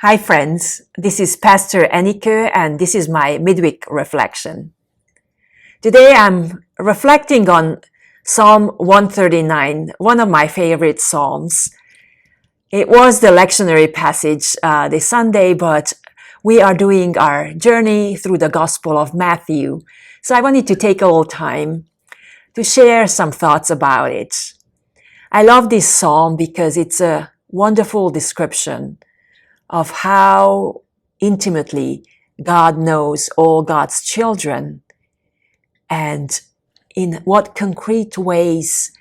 Hi, friends. This is Pastor Annika, and this is my midweek reflection. Today I'm reflecting on Psalm 139, one of my favorite Psalms. It was the lectionary passage this Sunday, but we are doing our journey through the Gospel of Matthew. So I wanted to take a little time to share some thoughts about it. I love this Psalm because it's a wonderful description of how intimately God knows all God's children and in what concrete ways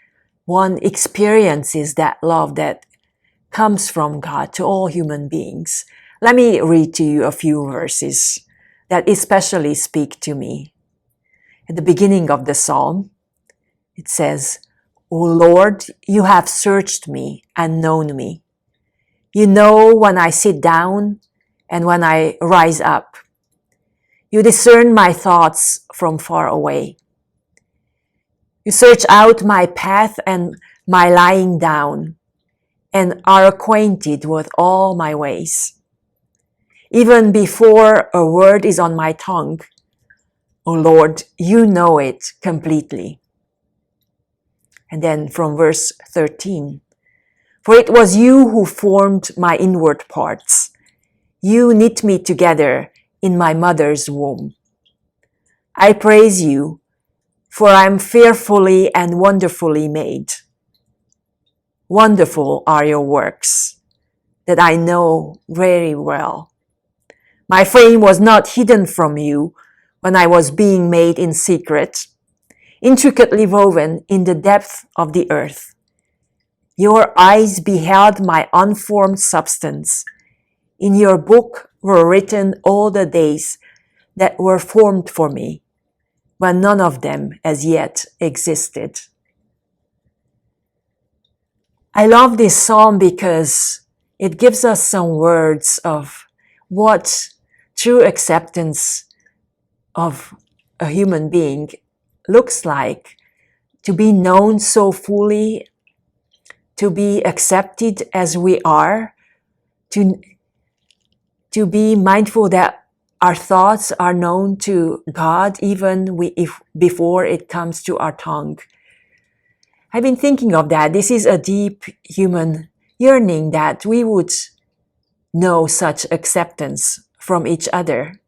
one experiences that love that comes from God to all human beings. Let me read to you a few verses that especially speak to me. At the beginning of the psalm, it says, "O Lord, you have searched me and known me. You know when I sit down and when I rise up. You discern my thoughts from far away. You search out my path and my lying down and are acquainted with all my ways. Even before a word is on my tongue, O Lord, you know it completely." And then from verse 13, "For it was you who formed my inward parts. You knit me together in my mother's womb. I praise you, for I am fearfully and wonderfully made. Wonderful are your works that I know very well. My frame was not hidden from you when I was being made in secret, intricately woven in the depth of the earth. Your eyes beheld my unformed substance. In your book were written all the days that were formed for me, when none of them as yet existed." I love this psalm because it gives us some words of what true acceptance of a human being looks like, to be known so fully, to be accepted as we are, to be mindful that our thoughts are known to God even if before it comes to our tongue. I've been thinking of that. This is a deep human yearning that we would know such acceptance from each other.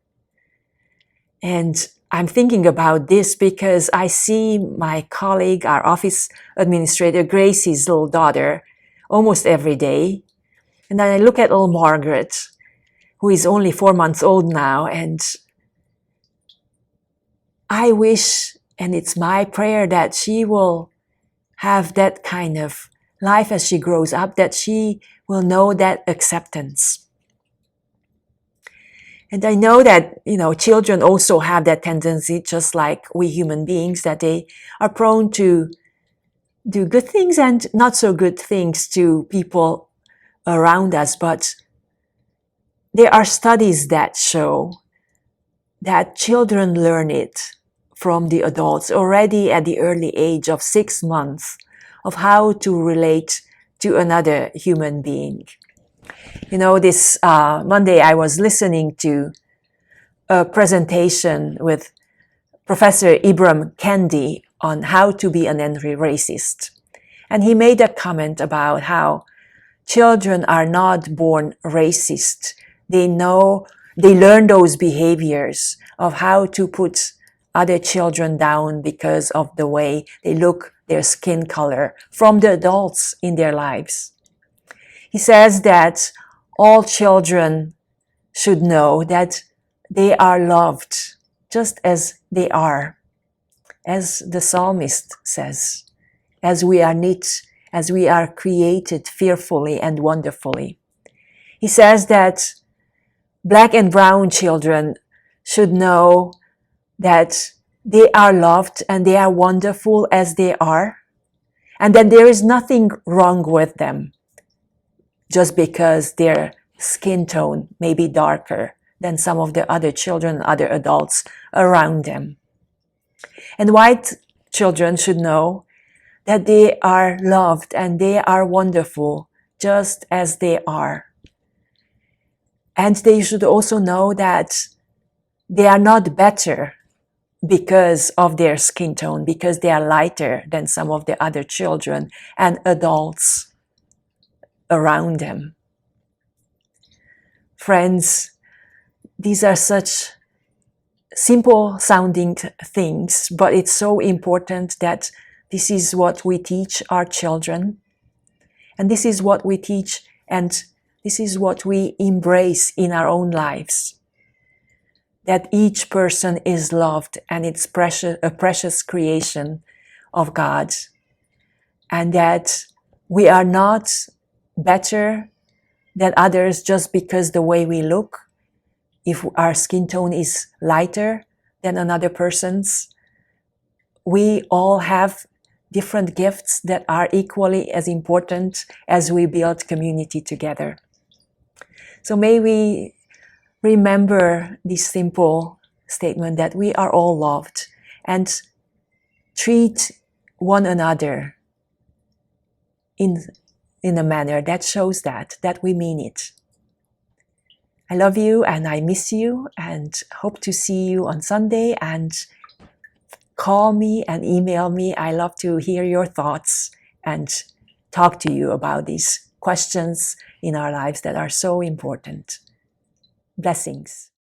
And I'm thinking about this because I see my colleague, our office administrator, Gracie's little daughter, almost every day. And then I look at little Margaret, who is only 4 months old now, and I wish, and it's my prayer, that she will have that kind of life as she grows up, that she will know that acceptance. And I know that, children also have that tendency, just like we human beings, that they are prone to do good things and not so good things to people around us. But there are studies that show that children learn it from the adults already at the early age of 6 months, of how to relate to another human being. This Monday I was listening to a presentation with Professor Ibram Kendi on how to be an anti-racist. And he made a comment about how children are not born racist. They learn those behaviors of how to put other children down because of the way they look, their skin color, from the adults in their lives. He says that all children should know that they are loved just as they are, as the psalmist says, as we are knit, as we are created fearfully and wonderfully. He says that Black and brown children should know that they are loved and they are wonderful as they are, and that there is nothing wrong with them just because their skin tone may be darker than some of the other children, other adults around them. And white children should know that they are loved and they are wonderful just as they are. And they should also know that they are not better because of their skin tone, because they are lighter than some of the other children and adults around them. Friends, these are such simple sounding things, but it's so important that this is what we teach our children, and this is what we teach, and this is what we embrace in our own lives. That each person is loved and it's a precious creation of God, and that we are not better than others just because the way we look. If our skin tone is lighter than another person's, we all have different gifts that are equally as important as we build community together. So may we remember this simple statement that we are all loved, and treat one another in a manner that shows that we mean it. I love you and I miss you, and hope to see you on Sunday, and call me and email me. I love to hear your thoughts and talk to you about these questions in our lives that are so important. Blessings.